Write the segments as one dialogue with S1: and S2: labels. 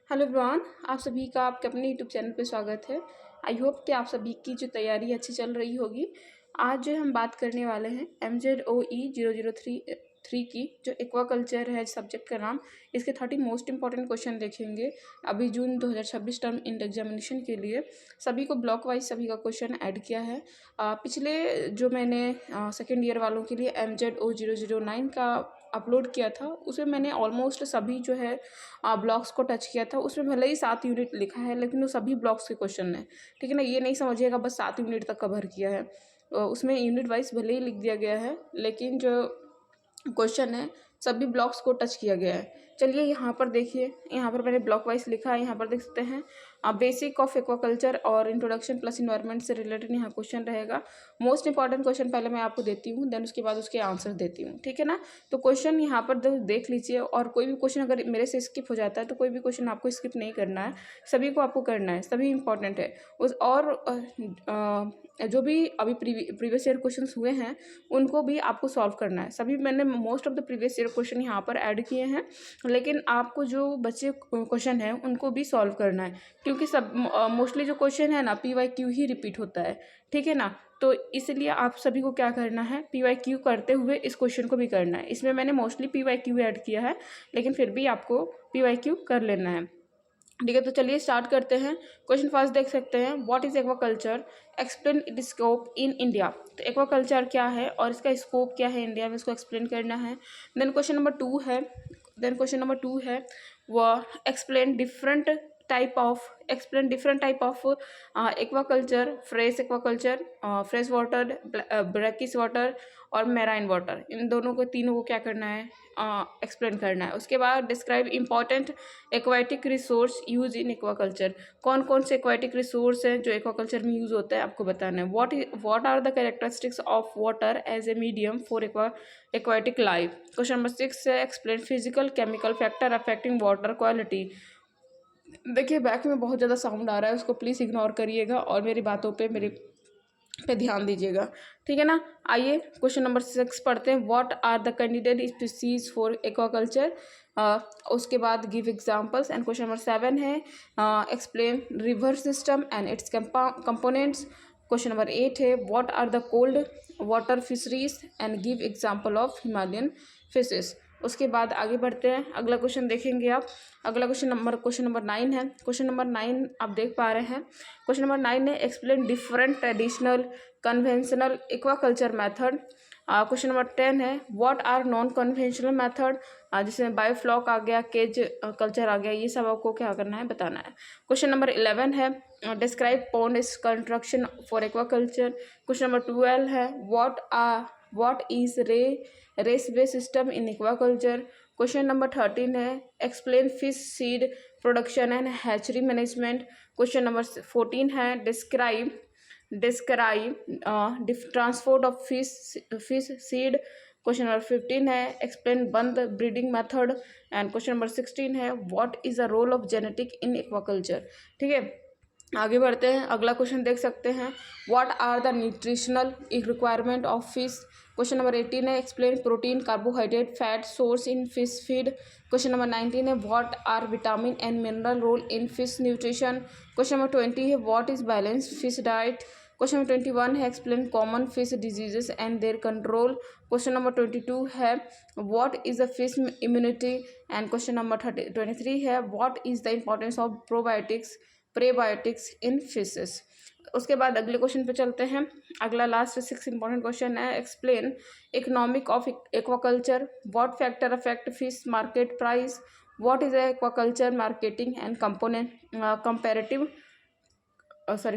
S1: Hello everyone, आप सभी का आपके अपने यूट्यूब चैनल पे स्वागत है। आई होप कि आप सभी की जो तैयारी अच्छी चल रही होगी। आज जो हम बात करने वाले हैं MZOE 003 की, जो एक्वाकल्चर है सब्जेक्ट का नाम। इसके 30 मोस्ट इंपॉर्टेंट क्वेश्चन देखेंगे अभी जून 2026 टर्म इन एग्जामिनेशन के लिए। सभी को ब्लॉक वाइज सभी का क्वेश्चन ऐड किया है। पिछले जो मैंने सेकेंड ईयर वालों के लिए MZO 009 का अपलोड किया था, उसमें मैंने ऑलमोस्ट सभी जो है ब्लॉक्स को टच किया था। उसमें भले ही 7 यूनिट लिखा है, लेकिन वो सभी ब्लॉक्स के क्वेश्चन हैं। ठीक है ना, ये नहीं समझिएगा बस 7 यूनिट तक कवर किया है। उसमें यूनिट वाइज भले ही लिख दिया गया है, लेकिन जो क्वेश्चन है सभी ब्लॉक्स को टच किया गया है। चलिए यहाँ पर देखिए, यहाँ पर मैंने ब्लॉक वाइज लिखा है। यहाँ पर देख सकते हैं बेसिक ऑफ एक्वाकल्चर और इंट्रोडक्शन प्लस इन्वायरमेंट से रिलेटेड यहाँ क्वेश्चन रहेगा। मोस्ट इंपॉर्टेंट क्वेश्चन पहले मैं आपको देती हूँ, देन उसके बाद उसके आंसर देती हूँ। ठीक है ना, तो क्वेश्चन यहाँ पर देख लीजिए, और कोई भी क्वेश्चन अगर मेरे से स्किप हो जाता है तो कोई भी क्वेश्चन आपको स्किप नहीं करना है, सभी को आपको करना है, सभी इंपॉर्टेंट है। जो भी अभी प्रीवियस ईयर क्वेश्चंस हुए हैं उनको भी आपको सॉल्व करना है। सभी मैंने most of the previous year question यहाँ पर ऐड किए हैं, लेकिन आपको जो बच्चे क्वेश्चन हैं उनको भी सॉल्व करना है, क्योंकि सब मोस्टली जो क्वेश्चन है ना PYQ ही रिपीट होता है। ठीक है ना, तो इसलिए आप सभी को क्या करना है, PYQ करते हुए इस क्वेश्चन को भी करना है। इसमें मैंने मोस्टली PYQ ऐड किया है, लेकिन फिर भी आपको PYQ कर लेना है। ठीक है, तो चलिए स्टार्ट करते हैं। क्वेश्चन फर्स्ट देख सकते हैं, what is aquaculture, explain it's scope in India. तो एक्वाकल्चर क्या है और इसका स्कोप क्या है इंडिया में, इसको एक्सप्लेन करना है। देन क्वेश्चन नंबर टू है वह explain different type of aquaculture, fresh water, brackish water और मैराइन वाटर। इन दोनों को तीनों को क्या करना है, एक्सप्लेन करना है। उसके बाद describe important aquatic resource use in aquaculture. कौन कौन से एक्वाटिक रिसोर्स हैं जो एक्वाकल्चर में यूज होता है आपको बताना है। What are the characteristics of water as a medium for aquatic life. Question number 6 है, explain physical chemical factor affecting water quality. देखिए बैक में बहुत ज़्यादा साउंड आ रहा है, उसको प्लीज़ इग्नोर करिएगा और मेरी बातों पे ध्यान दीजिएगा। ठीक है ना, आइए क्वेश्चन नंबर 6 पढ़ते हैं। What are the candidate species for aquaculture. उसके बाद give examples. And question number 7 है, explain river system and its components. Question number 8 है, what are the cold water fisheries and give example of Himalayan fishes. उसके बाद आगे बढ़ते हैं, अगला क्वेश्चन देखेंगे आप। अगला क्वेश्चन नंबर 9 है। क्वेश्चन नंबर 9 आप देख पा रहे हैं। क्वेश्चन नंबर 9 है, explain different traditional conventional aquaculture method. Question number 10 है, what are non conventional method, जिसमें बायोफ्लॉक आ गया, केज कल्चर आ गया, ये सब आपको क्या करना है, बताना है। क्वेश्चन नंबर 11 है, describe pond construction for aquaculture. Question number 12 है, what is raceway system in aquaculture. Question number 13 है, explain fish seed production and hatchery management. Question number 14 है, describe transport of fish seed. Question number 15 है, explain bund breeding method. And question number 16 है, what is the role of genetic in aquaculture. ठीक है, आगे बढ़ते हैं, अगला question देख सकते हैं, what are the nutritional requirement of fish. Question number 18 है, explain protein carbohydrate fat source in fish feed. Question number 19 है, what are vitamin and mineral role in fish nutrition. Question number 20 है, what is balance fish diet. Question number 21 है, explain common fish diseases and their control. Question number 22 है, what is the fish immunity. And question number 23 है, what is the importance of prebiotics in fishes. उसके बाद अगले question पे चलते हैं। अगला लास्ट 6 इंपॉर्टेंट क्वेश्चन है, explain economic of aquaculture. What factor affect fish market price. What is aquaculture marketing and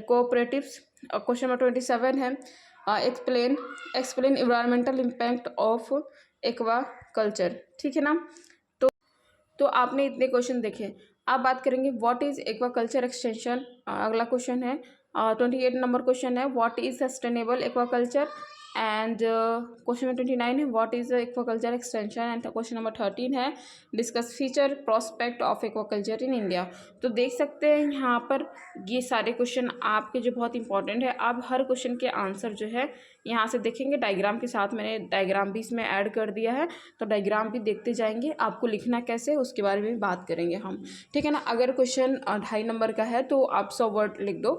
S1: cooperatives. Question number 27 है, explain environmental impact of aquaculture. ठीक है ना, तो आपने इतने क्वेश्चन देखे। आप बात करेंगे व्हाट इज एक्वाकल्चर एक्सटेंशन। अगला क्वेश्चन है 28 नंबर क्वेश्चन है, what is sustainable aquaculture. And question number 29 है what is aquaculture extension. And question number 13 है discuss feature prospect of aquaculture in India. तो देख सकते हैं यहाँ पर ये सारे क्वेश्चन आपके जो बहुत इंपॉर्टेंट है। आप हर क्वेश्चन के आंसर जो है यहाँ से देखेंगे डायग्राम के साथ। मैंने डायग्राम भी इसमें ऐड कर दिया है, तो डायग्राम भी देखते जाएंगे। आपको लिखना कैसे उसके बारे में बात करेंगे हम, ठीक है ना। अगर क्वेश्चन 2.5 नंबर का है तो आप 100 वर्ड लिख दो,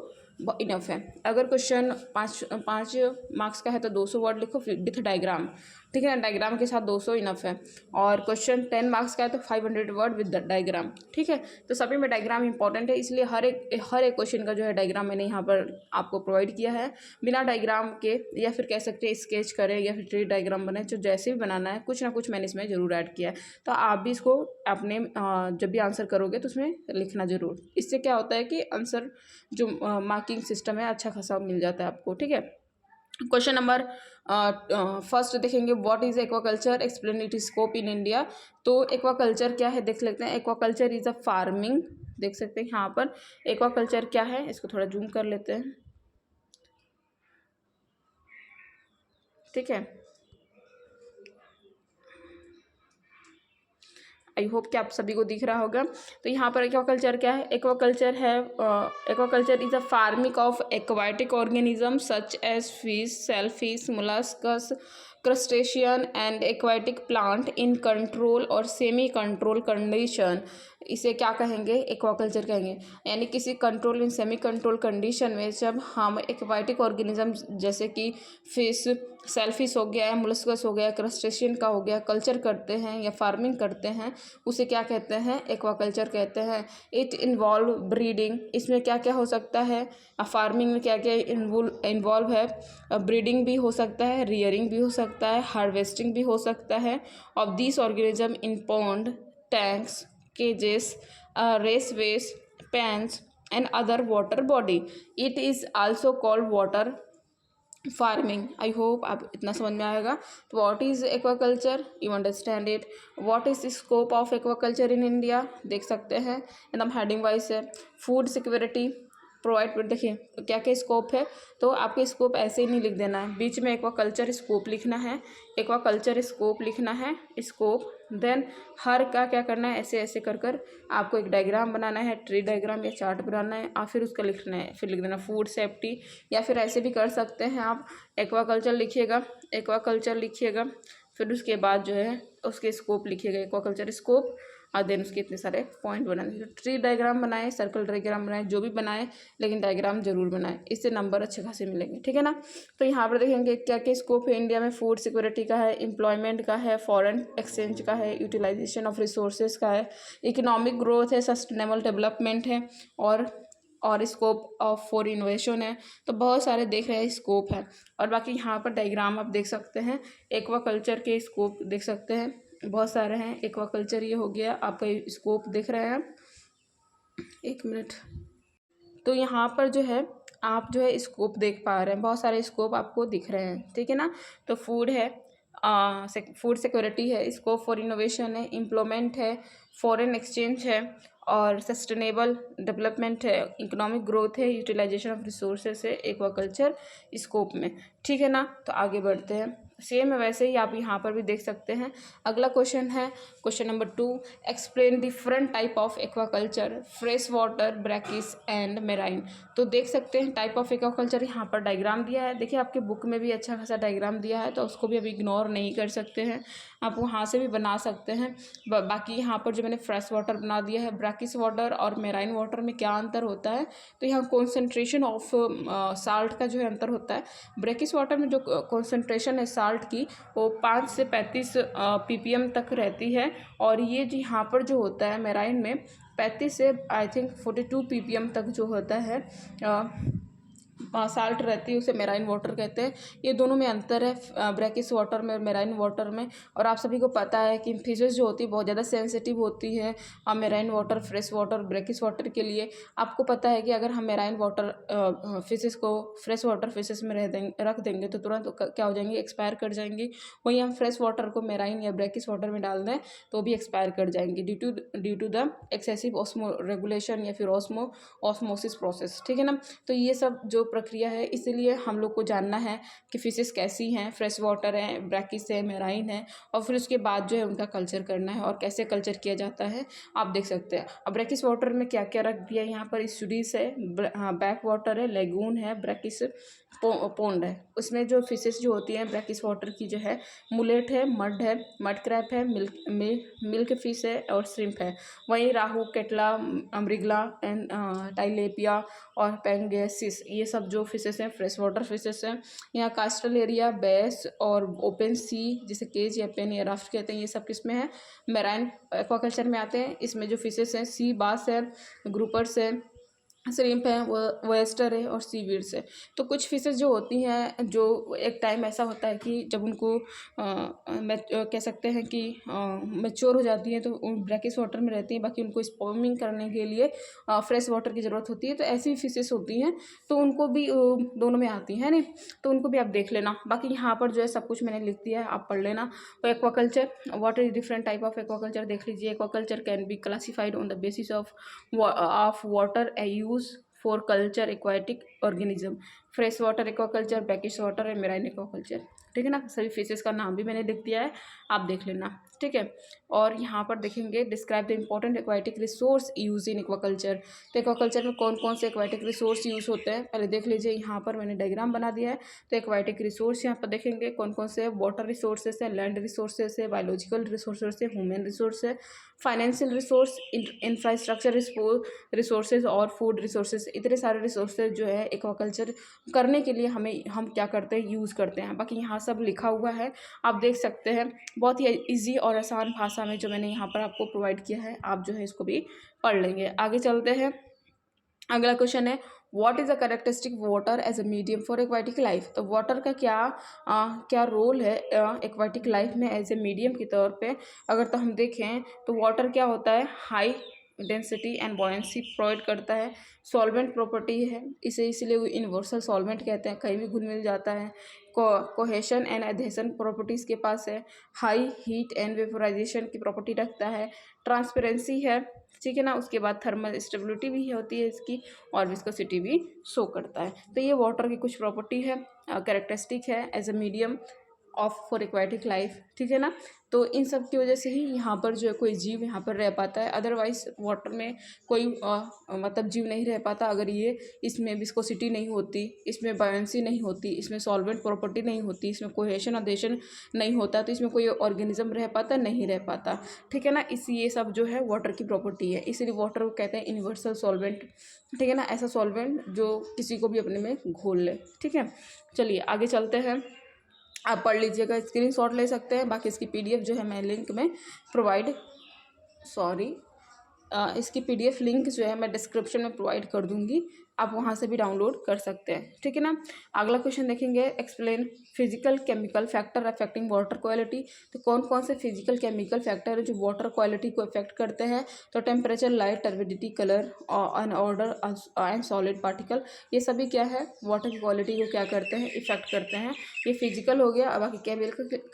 S1: इनफ है। अगर क्वेश्चन 5 मार्क्स का है तो 200 वर्ड लिखो विथ डायग्राम, ठीक है ना। डायग्राम के साथ 200 इनफ है। और क्वेश्चन 10 मार्क्स का है तो 500 वर्ड विद डायग्राम, ठीक है। तो सभी में डायग्राम इंपॉर्टेंट है, इसलिए हर एक क्वेश्चन का जो है डायग्राम मैंने यहाँ पर आपको प्रोवाइड किया है। बिना डायग्राम के या फिर कह सकते हैं स्केच करें या फिर ट्री डायग्राम बनाए, जो जैसे भी बनाना है कुछ ना कुछ मैंने इसमें ज़रूर ऐड किया है। तो आप भी इसको अपने जब भी आंसर करोगे तो उसमें लिखना ज़रूर। इससे क्या होता है कि आंसर जो मार्किंग सिस्टम है अच्छा खासा मिल जाता है आपको, ठीक है। क्वेश्चन नंबर फर्स्ट देखेंगे what is aquaculture explain it scope in India. तो एक्वाकल्चर क्या है देख लेते हैं। एक्वाकल्चर इज अ फार्मिंग, देख सकते हैं यहाँ पर एक्वाकल्चर क्या है। इसको थोड़ा जूम कर लेते हैं, ठीक है। आई होप कि आप सभी को दिख रहा होगा। तो यहाँ पर एक्वाकल्चर क्या है। एक्वाकल्चर है aquaculture is a farming of aquatic organism such as fish, shellfish, molluscs, crustacean and aquatic plant in control और सेमी कंट्रोल कंडीशन। इसे क्या कहेंगे, एक्वाकल्चर कहेंगे। यानी किसी control in semi control condition में जब हम एक्वाटिक ऑर्गेनिज्म जैसे कि फिश, सेलफिश हो गया, मोलस्कस हो गया, क्रस्टेशियन का हो गया, कल्चर करते हैं या फार्मिंग करते हैं, उसे क्या कहते हैं, एक्वाकल्चर कहते हैं। इट इन्वॉल्व ब्रीडिंग, इसमें क्या क्या हो सकता है, फार्मिंग में क्या क्या इन्वॉल्व है। ब्रीडिंग भी हो सकता है, रियरिंग भी हो सकता है, हार्वेस्टिंग भी हो सकता है of this organism in pond, tanks, cages, raceways, pans and other water body. It is also called water farming. I hope आप इतना समझ में आएगा। तो what is aquaculture, you understand it. What is scope of aquaculture in India, देख सकते हैं एकदम हेडिंग वाइज है। फूड सिक्योरिटी प्रोवाइड, देखिए क्या क्या स्कोप है। तो आपके स्कोप ऐसे ही नहीं लिख देना है, बीच में एक्वाकल्चर स्कोप लिखना है, एक्वाकल्चर स्कोप लिखना है, स्कोप देन हर का क्या करना है, ऐसे ऐसे कर कर आपको एक डायग्राम बनाना है, ट्री डायग्राम या चार्ट बनाना है, और फिर उसका लिखना है, फिर लिख देना फूड सेफ्टी। या फिर ऐसे भी कर सकते हैं आप, एक्वाकल्चर लिखिएगा, एक्वाकल्चर लिखिएगा, फिर उसके बाद जो है उसके स्कोप लिखिएगा, एक्वाकल्चर स्कोप, और देन उसके इतने सारे पॉइंट बनाने। तो ट्री डायग्राम बनाए, सर्कल डायग्राम बनाए, जो भी बनाए, लेकिन डायग्राम जरूर बनाए, इससे नंबर अच्छे खासे मिलेंगे, ठीक है ना। तो यहाँ पर देखेंगे क्या क्या स्कोप है इंडिया में। फूड सिक्योरिटी का है, एम्प्लॉयमेंट का है, फॉरेन एक्सचेंज का है, यूटिलाइजेशन ऑफ रिसोर्सेज का है, इकोनॉमिक ग्रोथ है, सस्टेनेबल डेवलपमेंट है, और स्कोप ऑफ फॉर इनोवेशन है। तो बहुत सारे देख रहे हैं स्कोप है। और बाकी यहाँ पर डायग्राम आप देख सकते हैं, एक्वाकल्चर के स्कोप देख सकते हैं, बहुत सारे हैं। एक्वाकल्चर ये हो गया आपका, स्कोप देख रहे हैं, एक मिनट। तो यहाँ पर जो है आप जो है स्कोप देख पा रहे हैं, बहुत सारे स्कोप आपको दिख रहे हैं, ठीक है ना। तो फूड है, फूड सिक्योरिटी है, स्कोप फॉर इनोवेशन है, एम्प्लॉयमेंट है, फॉरेन एक्सचेंज है, और सस्टेनेबल डेवलपमेंट है, इकोनॉमिक ग्रोथ है, यूटिलाइजेशन ऑफ रिसोर्सेज है एक्वाकल्चर स्कोप में, ठीक है ना। तो आगे बढ़ते हैं, सेम है वैसे ही आप यहाँ पर भी देख सकते हैं। अगला क्वेश्चन है question number 2, explain different type of aquaculture, fresh water, brackish and marine. तो देख सकते हैं टाइप ऑफ एक्वाकल्चर, यहाँ पर डायग्राम दिया है। देखिए आपके बुक में भी अच्छा खासा डायग्राम दिया है, तो उसको भी अब इग्नोर नहीं कर सकते हैं, आप वहाँ से भी बना सकते हैं। बाकी यहाँ पर जो मैंने फ्रेश वाटर बना दिया है, ब्रैकिस वाटर और मेराइन वाटर में क्या अंतर होता है। तो यहाँ कॉन्सेंट्रेशन ऑफ साल्ट का जो है अंतर होता है। ब्रैकिस वाटर में जो कॉन्सेंट्रेशन है साल्ट की, वो 5 से 35 ppm तक रहती है, और ये जो यहाँ पर जो होता है मेराइन में 35 से आई थिंक 42 ppm तक जो होता है साल्ट रहती है, उसे मेराइन वाटर कहते हैं। ये दोनों में अंतर है, ब्रैकिस वाटर में और मेराइन वाटर में। और आप सभी को पता है कि फिशेस जो होती है बहुत ज़्यादा सेंसिटिव होती है marine water, fresh water, brackish water के लिए। आपको पता है कि अगर हम मेराइन वाटर फिशेस को फ्रेश वाटर फिशेस में रख देंगे तो तुरंत क्या हो जाएंगी, एक्सपायर कर जाएंगी। वहीं हम फ्रेश वाटर को मेराइन या ब्रैकिस वाटर में डाल दें तो भी एक्सपायर कर जाएंगी due to the excessive osmoregulation या फिर ऑस्मोसिस प्रोसेस, ठीक है ना। तो ये सब जो प्रक्रिया है, इसीलिए हम लोग को जानना है कि फिशेस कैसी हैं, फ्रेश वाटर है, ब्रैकिस है, मैराइन है, और फिर उसके बाद जो है उनका कल्चर करना है और कैसे कल्चर किया जाता है आप देख सकते हैं। अब ब्रैकिस वाटर में क्या क्या रख दिया यहाँ पर, स्टडीज है, बैक वाटर है, लेगून है, ब्रैकिस पोंड है। उसमें जो फिशेस जो होती हैं ब्रैकिस वाटर की जो है, मुलेट है, मड क्रैप है, मिल्क फिश है और श्रिम्प है। वहीं राहू, केटला, अम्ब्रिगला एंड टाइलेपिया और पेंगेसिस, ये सब जो फिशेस हैं फ्रेश वाटर फिशेस हैं। यहाँ कास्टल एरिया, बेस और ओपन सी जिसे केज या पेन या राफ्ट कहते हैं, ये सब किस में है, मैराइन एक्वाकल्चर में आते हैं। इसमें जो फिशेस हैं सी बास है, ग्रुपर्स है, श्रिम्प है, वेस्टर है और सीवीड्स है। तो कुछ फिशेस जो होती हैं, जो एक टाइम ऐसा होता है कि जब उनको कह सकते हैं कि मैच्योर हो जाती हैं तो ब्रैकिस वाटर में रहती हैं, बाकी उनको स्पॉमिंग करने के लिए फ्रेश वाटर की ज़रूरत होती है। तो ऐसी फिशेस होती हैं, तो उनको भी दोनों में आती हैं नहीं, तो उनको भी आप देख लेना। बाकी यहाँ पर जो है सब कुछ मैंने लिख दिया है, आप पढ़ लेना। तो aquaculture, what is different type of aquaculture देख लीजिए। Aquaculture can be classified on the basis of water use for culture aquatic organism, fresh water aquaculture, brackish water and marine aquaculture. ठीक है ना, सभी फिशेस का नाम भी मैंने लिख दिया है, आप देख लेना। ठीक है, और यहाँ पर देखेंगे describe the important aquatic resource use in aquaculture. तो एक्वाकल्चर में कौन कौन से एक्वाटिक रिसोर्स यूज होते हैं पहले देख लीजिए। यहाँ पर मैंने डायग्राम बना दिया है। तो एक्वाटिक रिसोर्स यहाँ पर देखेंगे कौन कौन से, वाटर रिसोर्सेस है, लैंड रिसोर्सेस है, बायोलॉजिकल रिसोर्सेस है, ह्यूमन रिसोर्स है, फाइनेंशियल रिसोर्स, इंफ्रास्ट्रक्चर रिसोर्सेज और फूड रिसोर्सेज। इतने सारे रिसोर्सेज जो है एक्वाकल्चर करने के लिए हम क्या करते हैं, यूज़ करते हैं। बाकी यहाँ सब लिखा हुआ है, आप देख सकते हैं, बहुत ही ईजी और आसान भाषा में जो मैंने यहाँ पर आपको प्रोवाइड किया है, आप जो है इसको भी पढ़ लेंगे। आगे चलते हैं, अगला क्वेश्चन है what is the characteristic water as a medium for aquatic life. तो वाटर का क्या रोल है एक्वाटिक लाइफ में एज ए मीडियम के तौर पे। अगर तो हम देखें तो वाटर क्या होता है, high density and buoyancy provide करता है, सॉल्वेंट प्रॉपर्टी है, इसे इसलिए यूनिवर्सल सॉल्वेंट कहते हैं, कहीं भी घुल मिल जाता है। कोहेशन एंड एडहेशन प्रॉपर्टीज़ के पास है, हाई हीट एंड वेपोराइजेशन की प्रॉपर्टी रखता है, ट्रांसपेरेंसी है, ठीक है ना। उसके बाद थर्मल स्टेबिलिटी भी होती है इसकी, और विस्कोसिटी भी शो करता है। तो ये वाटर की कुछ प्रॉपर्टी है, कैरेक्टरिस्टिक है as a medium of for aquatic life, ठीक है ना। तो इन सब की वजह से ही यहाँ पर जो है कोई जीव यहाँ पर रह पाता है, अदरवाइज वाटर में कोई मतलब जीव नहीं रह पाता अगर ये इसमें विस्कोसिटी नहीं होती, इसमें बायोंसी नहीं होती, इसमें सॉल्वेंट प्रॉपर्टी नहीं होती, इसमें कोहेशन अधेशन नहीं होता, तो इसमें कोई ऑर्गेनिज्म रह पाता नहीं रह पाता, ठीक है ना। ये सब जो है वाटर की प्रॉपर्टी है, इसीलिए वाटर को कहते हैं यूनिवर्सल सॉल्वेंट, ठीक है ना, ऐसा सॉल्वेंट जो किसी को भी अपने में घोल ले, ठीक है। चलिए आगे चलते हैं, आप पढ़ लीजिएगा, स्क्रीनशॉट ले सकते हैं। बाकी इसकी पीडीएफ जो है मैं लिंक में प्रोवाइड इसकी पीडीएफ लिंक जो है मैं डिस्क्रिप्शन में प्रोवाइड कर दूंगी, आप वहाँ से भी डाउनलोड कर सकते हैं, ठीक है ना। अगला क्वेश्चन देखेंगे, explain physical chemical factor affecting water quality. तो कौन कौन से फिजिकल केमिकल फैक्टर है जो वाटर क्वालिटी को अफेक्ट करते हैं। तो temperature, light, turbidity, colour, unordered and solid particle, ये सभी क्या है, वाटर की क्वालिटी को क्या करते हैं, इफेक्ट करते हैं। ये फिजिकल हो गया। अब बाकी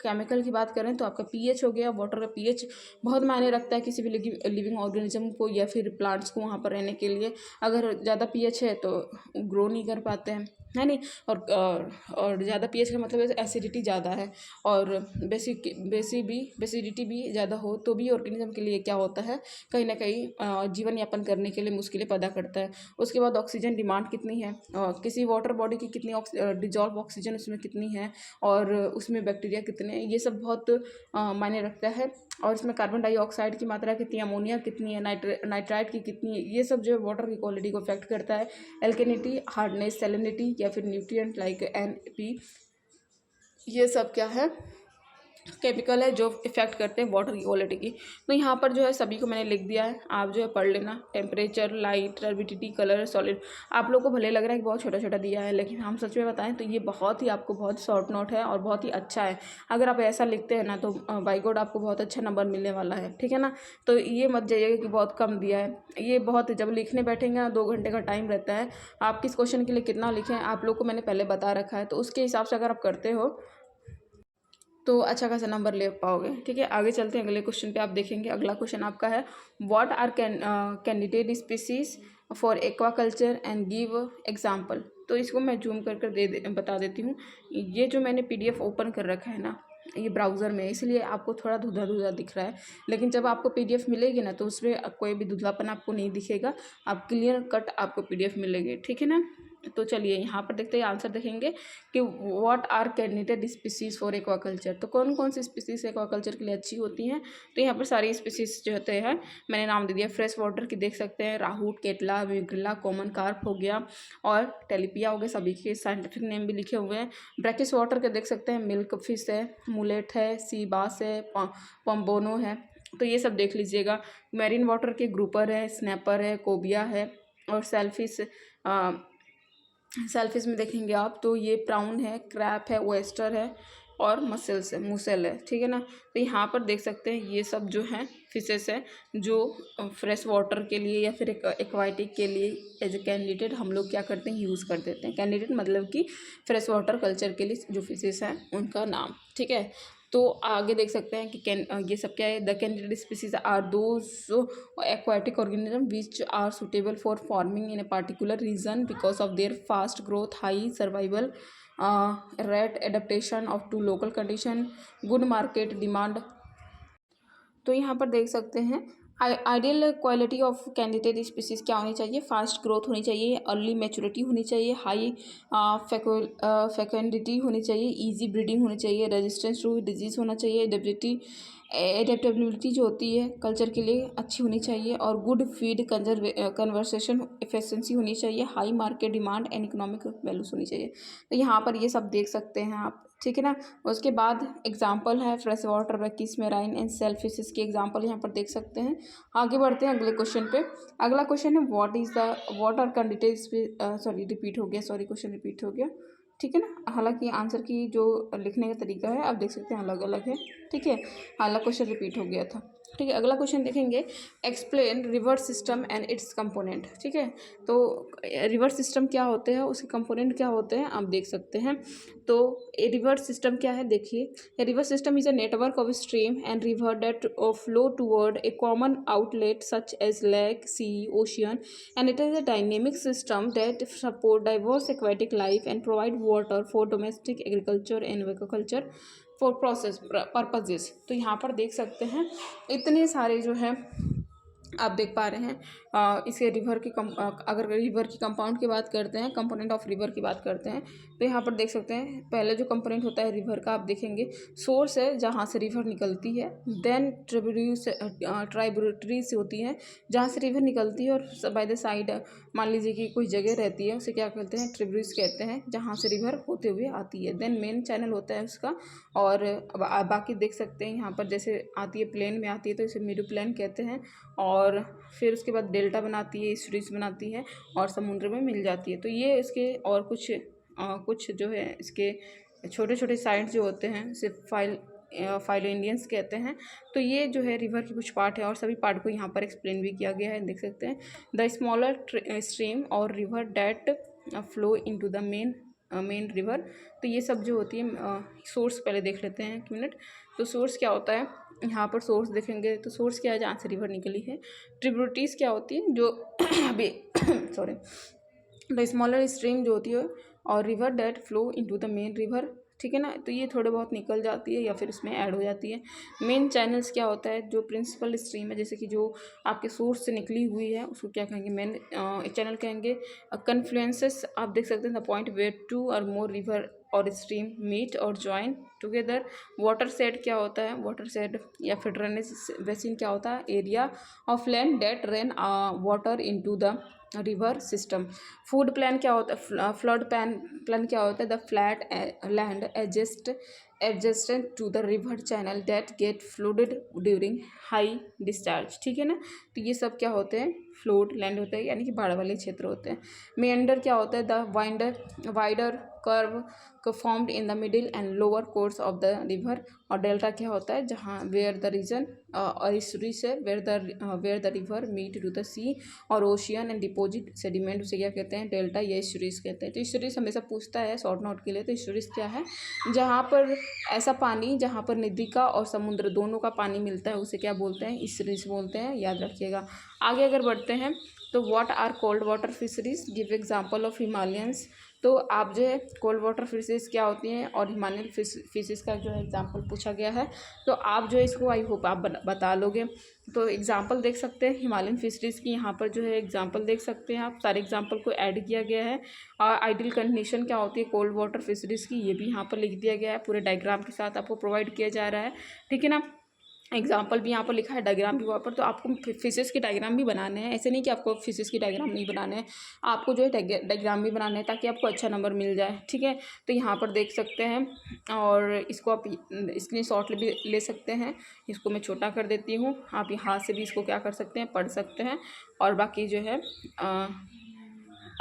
S1: केमिकल की बात करें तो आपका पीएच हो गया। वाटर का पीएच बहुत मायने रखता है किसी भी लिविंग ऑर्गेनिज्म को या फिर प्लांट्स को वहाँ पर रहने के लिए। अगर ज़्यादा पीएच है तो ग्रो नहीं कर पाते हैं, है नहीं। और ज़्यादा पीएच का मतलब एसिडिटी ज़्यादा है, और बेसिडिटी भी ज़्यादा हो तो भी ऑर्गेनिज्म के लिए क्या होता है, कहीं ना कहीं जीवन यापन करने के लिए मुश्किलें पैदा करता है। उसके बाद ऑक्सीजन डिमांड कितनी है, किसी वाटर बॉडी की कितनी डिजॉल्व ऑक्सीजन उसमें कितनी है, और उसमें बैक्टीरिया कितने हैं, ये सब बहुत मायने रखता है। और इसमें कार्बन डाइऑक्साइड की मात्रा कितनी है, अमोनिया कितनी है, नाइट्राइट की कितनी है, ये सब जो है वाटर की क्वालिटी को अफेक्ट करता है। एल्केनिटी, हार्डनेस, सैलिनिटी या फिर न्यूट्रिएंट लाइक NP, ये सब क्या है, केमिकल है जो इफेक्ट करते हैं वाटर की क्वालिटी की। तो यहाँ पर जो है सभी को मैंने लिख दिया है, आप जो है पढ़ लेना। Temperature, light, turbidity, colour, solid. आप लोग को भले लग रहा है कि बहुत छोटा छोटा दिया है, लेकिन हम सच में बताएं तो ये बहुत ही आपको बहुत शॉर्ट नोट है और बहुत ही अच्छा है। अगर आप ऐसा लिखते हैं ना तो बाय गॉड आपको बहुत अच्छा नंबर मिलने वाला है, ठीक है ना। तो ये मत जाइएगा कि बहुत कम दिया है, ये बहुत, जब लिखने बैठेंगे ना 2 घंटे का टाइम रहता है। आप किस क्वेश्चन के लिए कितना लिखें आप लोग को मैंने पहले बता रखा है, तो उसके हिसाब से अगर आप करते हो तो अच्छा खासा नंबर ले पाओगे। ठीक है, आगे चलते हैं अगले क्वेश्चन पे। आप देखेंगे अगला क्वेश्चन आपका है, what are candidate species for aquaculture and give example. तो इसको मैं जूम कर कर बता देती हूँ। ये जो मैंने PDF ओपन कर रखा है ना, ये ब्राउज़र में, इसलिए आपको थोड़ा धुंधला धुंधला दिख रहा है, लेकिन जब आपको PDF मिलेगी ना तो उसमें कोई भी धुंधलापन आपको नहीं दिखेगा, आप क्लियर कट आपको PDF मिलेगी। ठीक है ना। तो चलिए यहाँ पर देखते हैं, आंसर देखेंगे कि what are candidate species for aquaculture. तो कौन कौन सी स्पीसीज एक्वाकल्चर के लिए अच्छी होती हैं। तो यहाँ पर सारी स्पीसीज जो होते हैं मैंने नाम दे दिया। फ्रेश वाटर की देख सकते हैं, राहूट, केटला, विग्रिला, कॉमन कार्प हो गया और टेलिपिया हो गए, सभी के साइंटिफिक नेम भी लिखे हुए हैं। ब्रैकिश वाटर के देख सकते हैं, मिल्क फिश है, मुलेट है, सी बास है, पम्बोनो है, तो ये सब देख लीजिएगा। मैरीन वाटर के ग्रुपर है, स्नैपर है, कोबिया है और सेलफिश में देखेंगे आप तो ये प्राउन है, क्रैप है, ओएस्टर है और मसल्स है, मूसल है। ठीक है ना। तो यहाँ पर देख सकते हैं ये सब जो हैं फिशेस है जो फ्रेश वाटर के लिए या फिर एक्वाटिक के लिए एज ए कैंडिडेट हम लोग क्या करते हैं, यूज़ कर देते हैं। कैंडिडेट मतलब कि फ्रेश वाटर कल्चर के लिए जो फिशेस हैं उनका नाम। ठीक है। तो आगे देख सकते हैं कि ये सब क्या है, the candidate species are those aquatic organism which are suitable for farming in a particular region because of their fast growth, high survival rate, adaptation of to local condition, good market demand। तो यहाँ पर देख सकते हैं ideal quality of candidate species क्या होनी चाहिए, fast growth होनी चाहिए, अर्ली मैच्योरिटी होनी चाहिए, हाई फेकेंडिटी होनी चाहिए, इजी ब्रीडिंग होनी चाहिए, रेजिस्टेंस टू डिजीज होना चाहिए, एडेप्टेबिलिटी जो होती है कल्चर के लिए अच्छी होनी चाहिए और गुड फीड कन्वर्सेशन एफिशिएंसी होनी चाहिए, high market demand and economic values होनी चाहिए। तो यहाँ पर ये सब देख सकते हैं आप। ठीक है ना। उसके बाद एग्जाम्पल है fresh water, brackish, marine and shellfishes के एग्जाम्पल यहाँ पर देख सकते हैं। आगे बढ़ते हैं अगले क्वेश्चन पे। अगला क्वेश्चन है what are candidate sorry repeat हो गया, सॉरी क्वेश्चन रिपीट हो गया। ठीक है ना। हालांकि आंसर की जो लिखने का तरीका है आप देख सकते हैं अलग अलग है। ठीक है, हालांकि क्वेश्चन रिपीट हो गया था। ठीक है, अगला क्वेश्चन देखेंगे, explain river system and it's component. ठीक है, तो रिवर सिस्टम क्या होते हैं, उसके कंपोनेंट क्या होते हैं आप देख सकते हैं। तो ए रिवर सिस्टम क्या है, देखिए, a river system is a network of stream and river that flow toward a common outlet such as lake, sea, ocean, and it is a dynamic system that support diverse aquatic life and provide water for domestic agriculture and aquaculture for process purposes. तो यहाँ पर देख सकते हैं इतने सारे जो है आप देख पा रहे हैं। इसे रिवर की अगर रिवर की कंपाउंड की बात करते हैं, कंपोनेंट ऑफ रिवर की बात करते हैं, तो यहाँ पर देख सकते हैं पहले जो कंपोनेंट होता है रिवर का आप देखेंगे, सोर्स है जहाँ से रिवर निकलती है, देन ट्राइब्यूटरीज होती हैं जहाँ से रिवर निकलती है, और बाय द साइड मान लीजिए कि कोई जगह रहती है उसे क्या कहते हैं, ट्रिब्यूटरीज कहते हैं, जहाँ से रिवर होते हुए आती है। देन मेन चैनल होता है उसका, और बाकी देख सकते हैं यहाँ पर जैसे आती है प्लेन में आती है तो इसे मिडो प्लेन कहते हैं, और फिर उसके बाद डेल्टा बनाती है, स्ट्रीट्स बनाती है और समुद्र में मिल जाती है। तो ये इसके और कुछ जो है इसके छोटे छोटे साइड्स जो होते हैं सिर्फ फाइलो इंडियंस कहते हैं। तो ये जो है रिवर की कुछ पार्ट है और सभी पार्ट को यहाँ पर एक्सप्लेन भी किया गया है, देख सकते हैं। द स्मॉलर स्ट्रीम और river that flow into the main river. तो ये सब जो होती है सोर्स पहले देख लेते हैं एक मिनट। तो सोर्स क्या होता है, यहाँ पर सोर्स देखेंगे तो सोर्स क्या है, जहाँ से रिवर निकली है। ट्रिब्यूटरीज क्या होती है, जो अभी सॉरी द स्मॉलर स्ट्रीम जो होती है और river that flow into the main river. ठीक है ना। तो ये थोड़े बहुत निकल जाती है या फिर इसमें ऐड हो जाती है। मेन चैनल्स क्या होता है, जो प्रिंसिपल स्ट्रीम है जैसे कि जो आपके सोर्स से निकली हुई है उसको क्या कहेंगे, मेन चैनल कहेंगे। कन्फ्लुएंसेस आप देख सकते हैं, द पॉइंट वेयर टू और मोर रिवर और स्ट्रीम मीट और ज्वाइन टुगेदर। वाटर सेड क्या होता है, वाटर सेड या फिर ड्रेनेज बेसिन क्या होता है, area of land that rain water into the river system. Flood plain क्या होता है, फ्लड प्लान क्या होता है, the flat land adjusted to the river channel that get flooded during high discharge. ठीक है ना। तो ये सब क्या होते हैं, फ्लोट लैंड होता है, यानी कि बाढ़ वाले क्षेत्र होते हैं। मेंडर क्या होता है? The wider curve formed in the middle and lower course of the river. और डेल्टा क्या होता है? जहाँ वेयर द रीजन और हिस्ट्री से where the river meet to the sea और ओशियन एंड डिपोजिट सेडिमेंट, उसे क्या कहते हैं? डेल्टा या हिस्ट्रीज कहते हैं। तो हिस्ट्रीज हमेशा पूछता है शॉर्ट नोट के लिए। तो हिस्ट्रीज क्या है? जहाँ पर ऐसा पानी जहाँ पर नदी का और समुद्र दोनों का पानी मिलता है उसे क्या बोलते हैं? हिस्ट्रीज बोलते हैं, याद रखिएगा। आगे अगर बढ़ते हैं तो what are cold water fisheries? Give example of Himalayans. तो आप जो है कोल्ड वाटर फिशेस क्या होती हैं और हिमालयन फिशेस का जो है एग्जांपल पूछा गया है। तो आप जो है इसको आई होप आप बता लोगे। तो एग्जांपल देख सकते हैं हिमालयन फिशरीज की, यहाँ पर जो है एग्जांपल देख सकते हैं आप। सारे एग्जांपल को ऐड किया गया है। और आइडियल कंडीशन क्या होती है कोल्ड वाटर फिशरीज की, ये भी यहाँ पर लिख दिया गया है, पूरे डायग्राम के साथ आपको प्रोवाइड किया जा रहा है। ठीक है ना। एग्जाम्पल भी यहाँ पर लिखा है, डायग्राम भी वहाँ पर। तो आपको फिशेस के डायग्राम भी बनाने हैं, ऐसे नहीं कि आपको फिशेस की डायग्राम नहीं बनाने हैं, आपको जो है डायग्राम भी बनाने हैं ताकि आपको अच्छा नंबर मिल जाए। ठीक है। तो यहाँ पर देख सकते हैं और इसको आप स्क्रीनशॉट भी ले सकते हैं। इसको मैं छोटा कर देती हूँ, आप यहाँ से भी इसको क्या कर सकते हैं? पढ़ सकते हैं। और बाकी जो है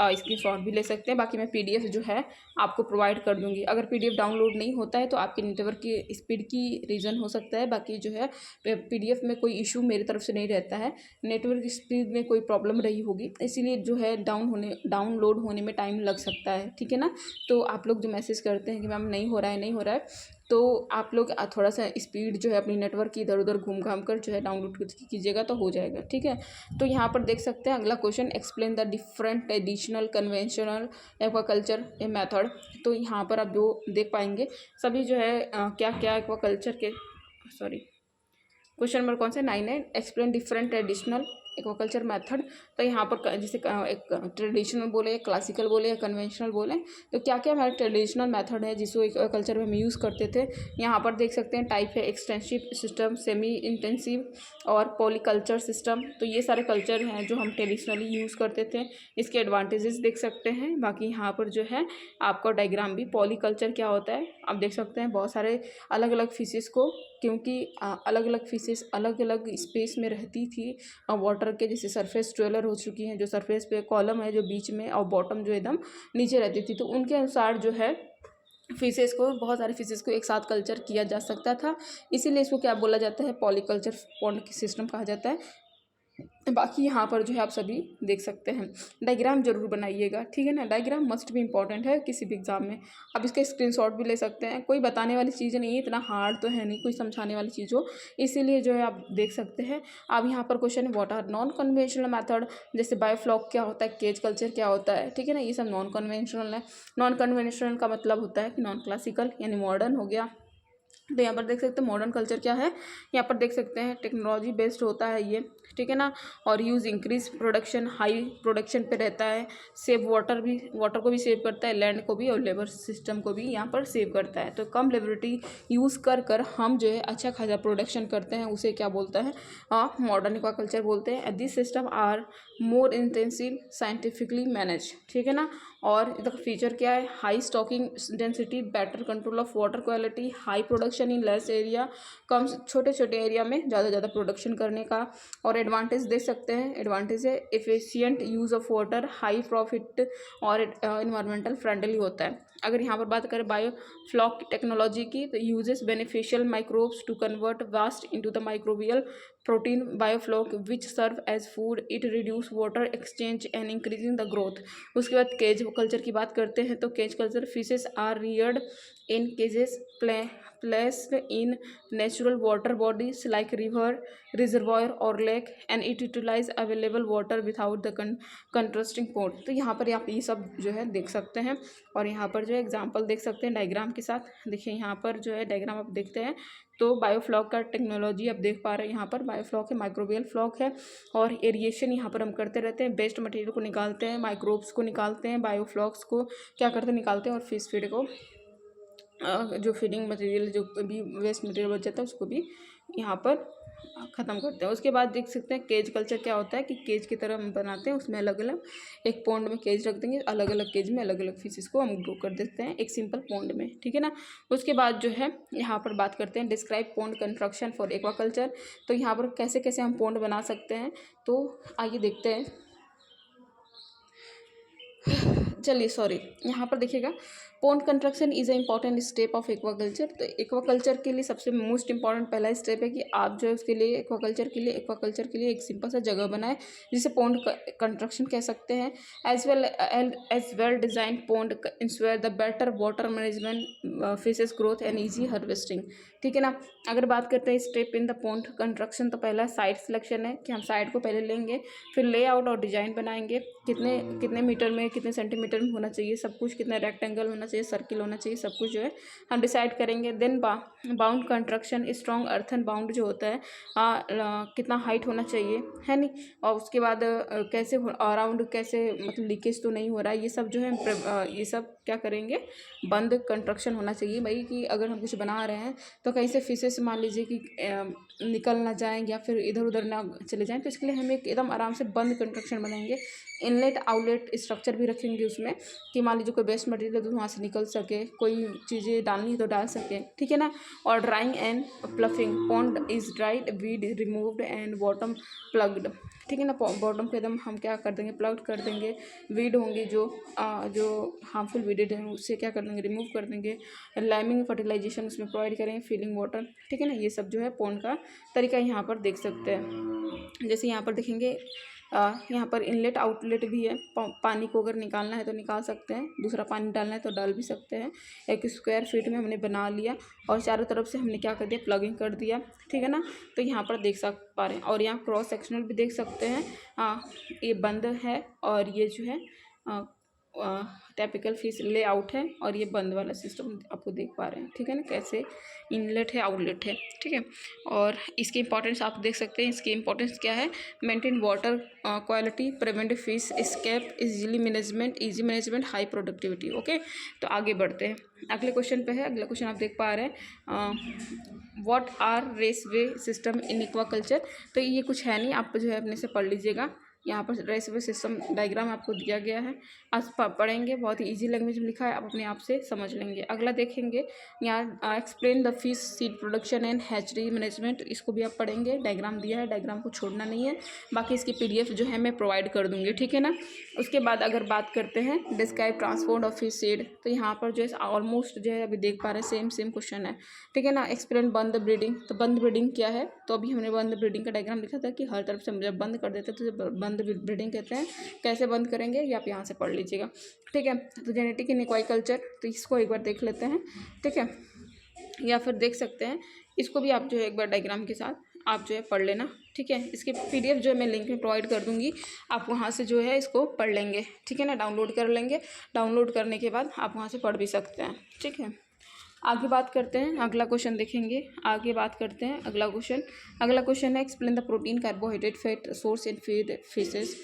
S1: स्क्रीनशॉट भी ले सकते हैं। बाकी मैं पीडीएफ जो है आपको प्रोवाइड कर दूंगी। अगर पीडीएफ डाउनलोड नहीं होता है तो आपके नेटवर्क की स्पीड की रीज़न हो सकता है। बाकी जो है पीडीएफ में कोई इशू मेरी तरफ से नहीं रहता है, नेटवर्क स्पीड में कोई प्रॉब्लम रही होगी, इसीलिए जो है डाउनलोड होने में टाइम लग सकता है। ठीक है ना। तो आप लोग जो मैसेज करते हैं कि मैम नहीं हो रहा है, तो आप लोग थोड़ा सा स्पीड जो है अपनी नेटवर्क की इधर उधर घूम घाम कर जो है डाउनलोड कीजिएगा तो हो जाएगा। ठीक है। तो यहाँ पर देख सकते हैं अगला question, explain the different traditional conventional aquaculture method. तो यहाँ पर आप जो देख पाएंगे सभी जो है क्या क्या एक्वाकल्चर के क्वेश्चन नंबर कौन से 9 है, explain different traditional aquaculture method. तो यहाँ पर जैसे एक ट्रेडिशनल बोले, क्लासिकल बोले या कन्वेंशनल बोले, तो क्या क्या हमारे ट्रेडिशनल मेथड है जिसको एक्वाकल्चर में हम यूज़ करते थे। यहाँ पर देख सकते हैं टाइप है एक्सटेंसिव सिस्टम, सेमी इंटेंसिव और पॉलीकल्चर सिस्टम। तो ये सारे कल्चर हैं जो हम ट्रेडिशनली यूज़ करते थे, इसके एडवांटेजेस देख सकते हैं। बाकी यहाँ पर जो है आपका डायग्राम भी, पॉलीकल्चर क्या होता है आप देख सकते हैं, बहुत सारे अलग अलग फिशेस को, क्योंकि अलग अलग फिशेस अलग अलग स्पेस में रहती थी वाटर के, जैसे सरफेस ट्वेलर हो चुकी हैं, जो सरफेस पे कॉलम है जो बीच में और बॉटम जो एकदम नीचे रहती थी, तो उनके अनुसार जो है फिशेस को, बहुत सारे फिशेस को एक साथ कल्चर किया जा सकता था। इसीलिए इसको क्या बोला जाता है? पॉलीकल्चर पॉन्ड सिस्टम कहा जाता है। बाकी यहाँ पर जो है आप सभी देख सकते हैं। डायग्राम जरूर बनाइएगा, ठीक है ना। डायग्राम मस्ट भी इंपॉर्टेंट है किसी भी एग्जाम में। आप इसके स्क्रीनशॉट भी ले सकते हैं। कोई बताने वाली चीज़ नहीं है, इतना हार्ड तो है नहीं कोई समझाने वाली चीज़ हो, इसीलिए जो है आप देख सकते हैं। अब यहाँ पर क्वेश्चन है what are non conventional method, जैसे बायोफ्लॉक क्या होता है, केज कल्चर क्या होता है, ठीक है ना। ये सब नॉन कन्वेंशनल है। नॉन कन्वेंशनल का मतलब होता है कि नॉन क्लासिकल यानी मॉडर्न हो गया। तो यहाँ पर देख सकते हैं मॉडर्न कल्चर क्या है, यहाँ पर देख सकते हैं टेक्नोलॉजी बेस्ड होता है ये, ठीक है ना। और use increase production, high production पे रहता है। सेव वाटर को भी सेव करता है, लैंड को भी और लेबर सिस्टम को भी यहाँ पर सेव करता है। तो कम लेबरिटी यूज़ कर हम जो है अच्छा खासा प्रोडक्शन करते हैं, उसे क्या बोलता है? मॉडर्न एक्वाकल्चर बोलते हैं। This system are more intensive scientifically manage, ठीक है ना। और इसका फीचर क्या है? High stocking density, better control of water quality, high production in less area, कम छोटे छोटे एरिया में ज़्यादा प्रोडक्शन करने का। और एडवांटेज देख सकते हैं, एडवांटेज है efficient use of water, high profit और इन्वायरमेंटल फ्रेंडली होता है। अगर यहाँ पर बात करें बायोफ्लॉक टेक्नोलॉजी की, तो uses beneficial microbes to convert waste into the microbial protein biofloc which serve as food, it reduce water exchange and increasing the growth. उसके बाद केज कल्चर की बात करते हैं, तो cage culture fishes are reared in cages placed in natural water bodies like river, reservoir or lake and it utilize available water without the contrasting port। तो यहाँ पर आप ये सब जो है देख सकते हैं। और यहाँ पर जो है एग्जांपल देख सकते हैं डायग्राम के साथ। देखिए यहाँ पर जो है डायग्राम आप देखते हैं, तो बायोफ्लॉक का टेक्नोलॉजी आप देख पा रहे हैं। यहाँ पर बायोफ्लॉक है, माइक्रोबियल फ्लॉक है, और एरिएशन यहाँ पर हम करते रहते हैं। बेस्ट मटेरियल को निकालते हैं, माइक्रोब्स को निकालते हैं, बायोफ्लॉक्स को क्या करते हैं? निकालते हैं। और फिश फीड को, जो फीडिंग मटेरियल जो भी वेस्ट मटेरियल बच जाता है उसको भी यहाँ पर ख़त्म करते हैं। उसके बाद देख सकते हैं केज कल्चर क्या होता है कि केज की तरह हम बनाते हैं, उसमें अलग अलग एक पॉन्ड में केज रख देंगे, अलग अलग केज में अलग अलग फिशेस को हम ग्रो कर देते हैं एक सिंपल पॉन्ड में, ठीक है ना। उसके बाद जो है यहाँ पर बात करते हैं describe pond construction for aquaculture. तो यहाँ पर कैसे कैसे हम पॉन्ड बना सकते हैं, तो आइए देखते हैं। चलिए सॉरी, यहाँ पर देखिएगा pond construction is a important step of aquaculture. तो एक्वाकल्चर के लिए सबसे मोस्ट इंपॉर्टेंट पहला स्टेप है कि आप जो है उसके लिए एक्वाकल्चर के लिए एक सिंपल सा जगह बनाए जिसे पॉन्ड कंस्ट्रक्शन कह सकते हैं। As well design pond ensure the better water management, fishes growth and easy harvesting, ठीक है ना। अगर बात करते हैं step in the pond construction, तो पहला साइट सिलेक्शन है कि हम साइट को पहले लेंगे, फिर लेआउट और डिजाइन बनाएंगे, कितने कितने मीटर में कितने सेंटीमीटर में होना चाहिए सब कुछ, कितना रेक्टेंगल होना चाहिए, सर्किल होना चाहिए, सब कुछ जो है हम डिसाइड करेंगे। Then bound construction, strong earthen bound जो होता है कितना हाइट होना चाहिए, है नहीं। और उसके बाद कैसे अराउंड कैसे मतलब लीकेज तो नहीं हो रहा है, ये सब जो है ये सब क्या करेंगे, बंद कंस्ट्रक्शन होना चाहिए भाई, कि अगर हम कुछ बना रहे हैं तो कहीं से फिशेस मान लीजिए कि निकल ना जाएँ या फिर इधर उधर ना चले जाएँ, तो इसके लिए हम एक एकदम आराम से बंद कंस्ट्रक्शन बनाएंगे। इनलेट आउटलेट स्ट्रक्चर भी रखेंगे उसमें कि मान लीजिए कोई वेस्ट मटेरियल है तो वहाँ से निकल सके, कोई चीज़ें डालनी है तो डाल सके, ठीक है ना। और drying and ploughing, pond is dried, weed removed and bottom ploughed, ठीक है ना। बॉटम को एकदम हम क्या कर देंगे, प्लग कर देंगे। वीड होंगी जो हार्मफुल वीडेड हैं उससे क्या कर देंगे, रिमूव कर देंगे। लाइमिंग फर्टिलाइजेशन उसमें प्रोवाइड करेंगे, फिलिंग वाटर, ठीक है ना। ये सब जो है पॉन्ड का तरीका यहाँ पर देख सकते हैं। जैसे यहाँ पर देखेंगे यहाँ पर इनलेट आउटलेट भी है, पानी को अगर निकालना है तो निकाल सकते हैं, दूसरा पानी डालना है तो डाल भी सकते हैं। एक स्क्वायर फीट में हमने बना लिया और चारों तरफ से हमने क्या कर दिया, प्लगिंग कर दिया, ठीक है ना। तो यहाँ पर देख पा रहे हैं, और यहाँ क्रॉस सेक्शनल भी देख सकते हैं। ये बंद है और ये जो है टाइपिकल फिश लेआउट है, और ये बंद वाला सिस्टम आपको देख पा रहे हैं, ठीक है ना, कैसे इनलेट है आउटलेट है, ठीक है। और इसकी इंपॉर्टेंस आप देख सकते हैं, इसकी इंपॉर्टेंस क्या है, maintain water quality, prevent fish escape, easy management, high productivity. Okay, तो आगे बढ़ते हैं, अगले क्वेश्चन पे है। अगला क्वेश्चन आप देख पा रहे हैं, what are raceway system in aquaculture. तो ये कुछ है नहीं, आप जो है अपने से पढ़ लीजिएगा। यहाँ पर रेसवे सिस्टम डायग्राम आपको दिया गया है, आज पढ़ेंगे, बहुत ही इजी लैंग्वेज में लिखा है, आप अपने आप से समझ लेंगे। अगला देखेंगे यहाँ explain the fish seed production and hatchery management, इसको भी आप पढ़ेंगे, डायग्राम दिया है, डायग्राम को छोड़ना नहीं है। बाकी इसकी PDF जो है मैं प्रोवाइड कर दूँगी, ठीक है ना। उसके बाद अगर बात करते हैं describe transport of fish seed, तो यहाँ पर जो है ऑलमोस्ट जो है अभी देख पा रहे हैं सेम क्वेश्चन है, ठीक है ना। एक्सप्लेन बंद ब्रीडिंग, तो बंद ब्रीडिंग क्या है, तो अभी हमने बंद ब्रीडिंग का डायग्राम लिखा था कि हर तरफ से जब बंद कर देते हैं तो बंद ब्रीडिंग कहते हैं। कैसे बंद करेंगे ये आप यहाँ से पढ़ लीजिएगा, ठीक है। तो जेनेटिक इन एक्वाकल्चर, तो इसको एक बार देख लेते हैं, ठीक है, या फिर देख सकते हैं इसको भी आप जो है एक बार डायग्राम के साथ आप जो है पढ़ लेना, ठीक है। इसकी PDF जो है मैं लिंक में प्रोवाइड कर दूंगी, आप वहाँ से जो है इसको पढ़ लेंगे, ठीक है ना, डाउनलोड कर लेंगे। डाउनलोड करने के बाद आप वहाँ से पढ़ भी सकते हैं, ठीक है। आगे बात करते हैं, अगला क्वेश्चन देखेंगे, आगे बात करते हैं अगला क्वेश्चन है explain the protein carbohydrate fat source in feed fishes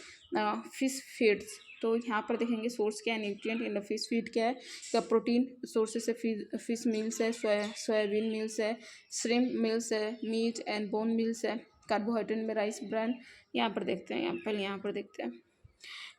S1: fish feeds. तो यहाँ पर देखेंगे सोर्स क्या है, nutrient in the fish feed क्या है, क्या प्रोटीन सोर्सेस है, फिश मिल्स है, सोयाबीन मिल्स है, श्रिम्प मिल्स है, मीट एंड बोन मिल्स है, कार्बोहाइड्रेट में राइस ब्रांड। यहाँ पर देखते हैं, पहले यहाँ पर देखते हैं।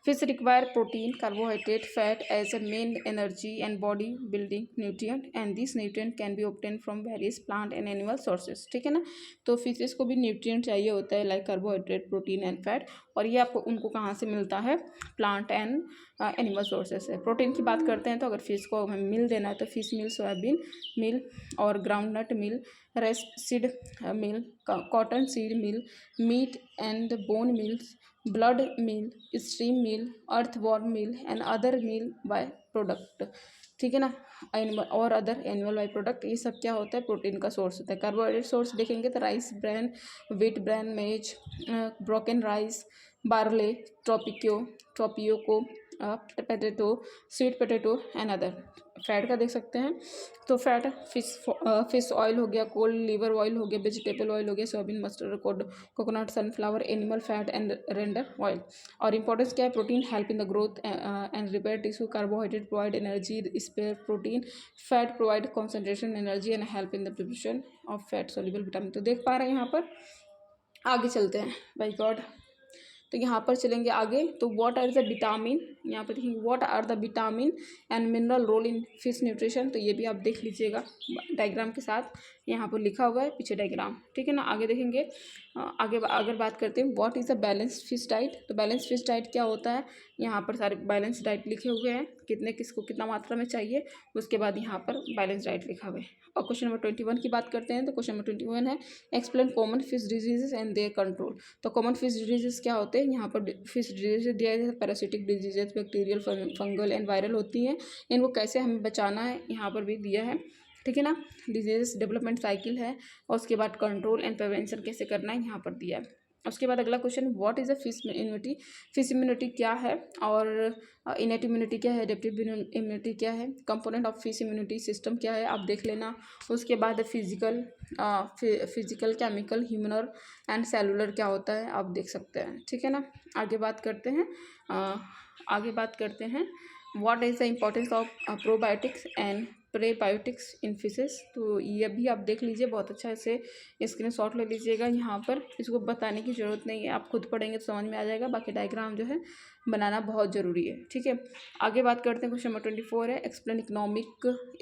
S1: Fish require protein, carbohydrate, fat as a main energy and body building nutrient, and this nutrient can be obtained from various plant and animal sources, ठीक है ना। तो फिशेस को भी न्यूट्रिएंट चाहिए होता है like carbohydrate, protein and fat, और ये आपको उनको कहाँ से मिलता है, प्लांट एंड एनिमल सोर्सेस है। प्रोटीन की बात करते हैं तो अगर फिश को हमें मिल देना है तो फिश मिल, सोयाबीन मिल और groundnut meal, rapeseed meal, cottonseed meal, meat and bone meals, blood meal, stream meal, earthworm meal and other meal by product, ठीक है ना, एनिमल और अदर एनिमल बाय प्रोडक्ट। ये सब क्या होता है, प्रोटीन का सोर्स होता है। कार्बोहाइड्रेट सोर्स देखेंगे तो rice bran, wheat bran, maize, broken rice, barley, tapioca, potato, sweet potato and other. Fat का देख सकते हैं तो फैट फिश ऑयल हो गया, कोल्ड लिवर ऑयल हो गया, वेजिटेबल ऑयल हो गया, soybean, mustard, coconut, sunflower, animal fat and render oil. और इंपॉर्टेंस क्या है, protein help in the growth and repair tissue, carbohydrate provide energy, spare protein, fat provide concentration energy and help in the preparation of fat soluble vitamin. तो देख पा रहे हैं यहाँ पर आगे चलते हैं, बाय गॉड। तो यहाँ पर चलेंगे आगे। तो व्हाट आर द विटामिन, यहाँ पर देखेंगे what are the vitamin and mineral role in fish nutrition. तो ये भी आप देख लीजिएगा डायग्राम के साथ, यहाँ पर लिखा हुआ है पीछे डायग्राम, ठीक है ना। आगे देखेंगे, आगे अगर बात करते हैं what is the balanced fish diet. तो बैलेंस फिश डाइट क्या होता है, यहाँ पर सारे बैलेंस डाइट लिखे हुए हैं, कितने किसको कितना मात्रा में चाहिए, उसके बाद यहाँ पर बैलेंस डाइट लिखा हुआ है। और क्वेश्चन नंबर 21 की बात करते हैं। तो क्वेश्चन नंबर 21 है explain common fish diseases and their control. तो कॉमन फिश डिजीजेज क्या होते हैं, यहाँ पर फिश डिजीज दिया है parasitic diseases, bacterial, fungal and viral होती हैं, इनको कैसे हमें बचाना है यहाँ पर भी दिया है, ठीक है ना। डिजीज डेवलपमेंट साइकिल है, और उसके बाद कंट्रोल एंड प्रिवेंशन कैसे करना है यहाँ पर दिया है। उसके बाद अगला question what is a fish immunity. Fish immunity क्या है, और इनेट इम्यूनिटी क्या है, एडेप्टिव इम्यूनिटी क्या है, component of fish immunity system क्या है, आप देख लेना। उसके बाद फिजिकल, केमिकल, ह्यूमनर एंड सेलुलर क्या होता है, आप देख सकते हैं, ठीक है ना। आगे बात करते हैं, what is the importance of probiotics and prebiotics in fishes. तो ये भी आप देख लीजिए, बहुत अच्छा ऐसे स्क्रीनशॉट ले लीजिएगा। यहाँ पर इसको बताने की ज़रूरत नहीं है, आप खुद पढ़ेंगे तो समझ में आ जाएगा, बाकी डायग्राम जो है बनाना बहुत ज़रूरी है, ठीक है। आगे बात करते हैं, क्वेश्चन नंबर 24 है एक्सप्लेन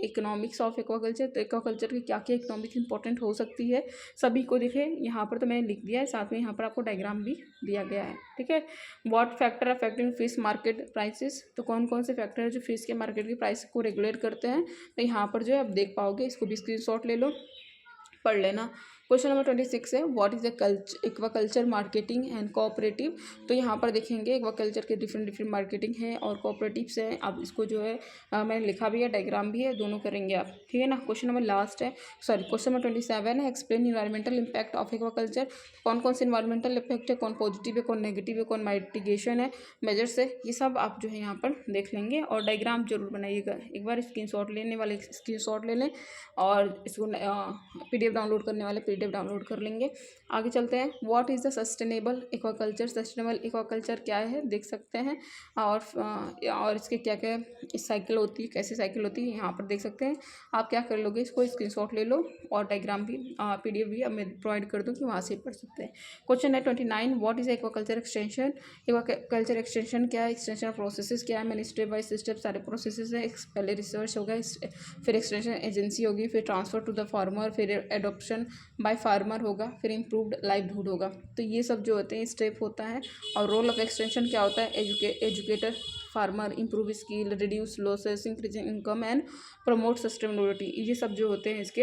S1: इकोनॉमिक्स ऑफ एक्वाकल्चर। तो एक्वाकल्चर की क्या क्या इकोनॉमिक्स इंपॉर्टेंट हो सकती है, सभी को देखें यहाँ पर, तो मैंने लिख दिया है, साथ में यहाँ पर आपको डायग्राम भी दिया गया है, ठीक है। What factor affecting fish market prices. तो कौन कौन से फैक्टर है जो फिश के मार्केट की प्राइस को रेगुलेट करते हैं, तो यहाँ पर जो है आप देख पाओगे, इसको भी स्क्रीनशॉट ले लो, पढ़ लेना। क्वेश्चन नंबर 26 है what is the aquaculture marketing and cooperative. तो यहाँ पर देखेंगे एक्वाकल्चर के डिफरेंट मार्केटिंग है और कोऑपरेटिव्स हैं, आप इसको जो है मैंने लिखा भी है, डायग्राम भी है, दोनों करेंगे आप, ठीक है ना। क्वेश्चन नंबर लास्ट है, क्वेश्चन नंबर 27 है explain environmental impact of aquaculture. कौन कौन से इन्वायरमेंटल इफेक्ट है, कौन पॉजिटिव है, कौन नेगेटिव है, कौन माइटिगेशन है, मेजर्स है, ये सब आप जो है यहाँ पर देख लेंगे, और डायग्राम जरूर बनाइएगा। एक बार स्क्रीनशॉट लेने वाले स्क्रीनशॉट ले लें, और इसको PDF डाउनलोड करने वाले PDF डाउनलोड कर लेंगे। आगे चलते हैं, what is the sustainable aquaculture. Sustainable aquaculture क्या है देख सकते हैं, और इसके क्या क्या इस साइकिल होती है, कैसे साइकिल होती है, यहाँ पर देख सकते हैं। आप क्या कर लोगे, इसको स्क्रीनशॉट ले लो, और डायग्राम भी PDF भी अब मैं प्रोवाइड कर दूँ कि वहाँ से पढ़ सकते हैं। क्वेश्चन है 29 what is aquaculture extension. Aquaculture extension क्या है, एक्सटेंशन प्रोसेसेस क्या है, मैंने स्टेप बाय स्टेप सारे प्रोसेसेस है। पहले रिसर्च होगा, फिर एक्सटेंशन एजेंसी होगी, फिर ट्रांसफ़र टू द फार्मर, फिर एडॉप्शन बाय फार्मर होगा, फिर इम्प्रूव्ड लाइवलीहुड होगा। तो ये सब जो होते हैं स्टेप होता है। और रोल ऑफ एक्सटेंशन क्या होता है, educator farmer, improve skill, reduce losses, increase income and promote sustainability, ये सब जो होते हैं इसके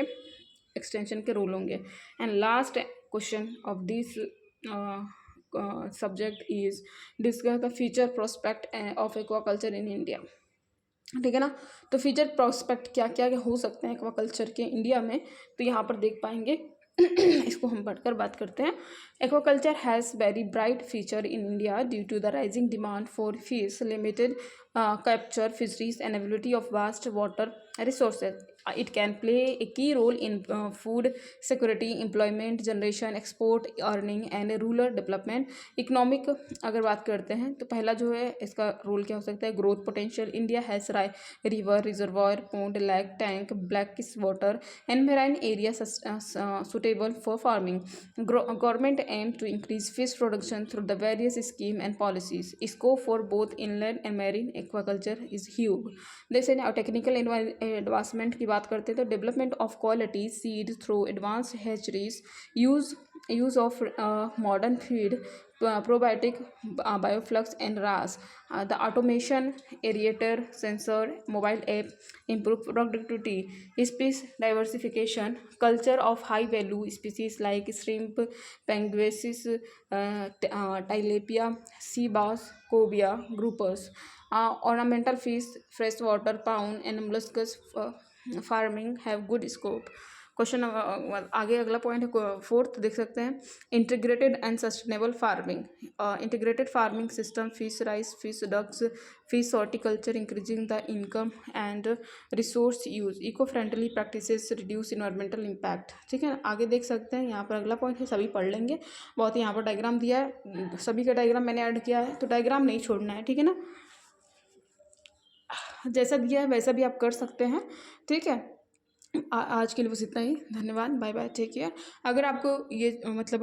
S1: एक्सटेंशन के रोल होंगे। And last question of this subject is discuss the future prospect of aquaculture in India, ठीक है ना। तो फ्यूचर प्रोस्पेक्ट क्या क्या हो सकते हैं एक्वाकल्चर के इंडिया में, तो यहाँ पर देख पाएंगे। इसको हम पढ़कर बात करते हैं। Aquaculture has very bright future in India due to the rising demand for fish, limited capture fisheries and availability of vast water resources. It can play a key role in food security, employment generation, export earning and rural development. Economic अगर बात करते हैं तो पहला जो है इसका role क्या हो सकता है, growth potential. India has river, reservoir, pond, lake, tank, blackish water and marine area suitable for farming. Government aim to increase fish production through the various scheme and policies. Scope for both inland and marine aquaculture is huge. जैसे technical advancement की बात करते हैं तो development of quality seed through advance hatcheries, use of modern feed, probiotic, bioflux and RAS, the automation, aerator, sensor, mobile app, improve productivity, species diversification, culture of high value species like shrimp, panguisis, tilapia, sea bass, cobia, groupers, ornamental fish, freshwater pound and molluscous farming have good scope. Question आगे अगला point है 4th देख सकते हैं, integrated and sustainable farming. Integrated farming system fish rice, fish ducks, fish horticulture, increasing the income and resource use, eco friendly practices, reduce environmental impact, ठीक है। आगे देख सकते हैं यहाँ पर अगला पॉइंट है, सभी पढ़ लेंगे, बहुत ही यहाँ पर डायग्राम दिया है, सभी का डायग्राम मैंने ऐड किया है, तो डायग्राम नहीं छोड़ना है, ठीक है ना। जैसा दिया है वैसा भी आप कर सकते हैं, ठीक है। आज के लिए बस इतना ही। धन्यवाद, बाय बाय, टेक केयर। अगर आपको ये मतलब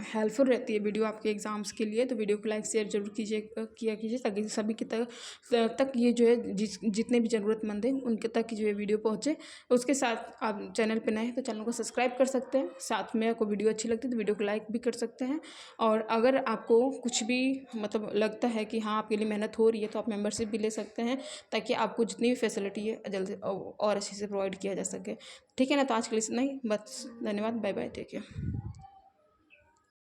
S1: हेल्पफुल रहती है वीडियो आपके एग्ज़ाम्स के लिए, तो वीडियो को लाइक शेयर ज़रूर किया कीजिए, ताकि सभी के तक ये जो है जितने भी ज़रूरतमंद हैं उनके तक जो है वीडियो पहुँचे। उसके साथ आप चैनल पे नए हैं तो चैनल को सब्सक्राइब कर सकते हैं। साथ में आपको वीडियो अच्छी लगती है तो वीडियो को लाइक भी कर सकते हैं। और अगर आपको कुछ भी मतलब लगता है कि हाँ आपके लिए मेहनत हो रही है, तो आप मेंबरशिप भी ले सकते हैं, ताकि आपको जितनी भी फैसिलिटी है जल्दी और अच्छे से प्रोवाइड किया जा सके। ठीक है ना, तो आज के लिए इतना ही बस। धन्यवाद, बाय बाय, टेक केयर।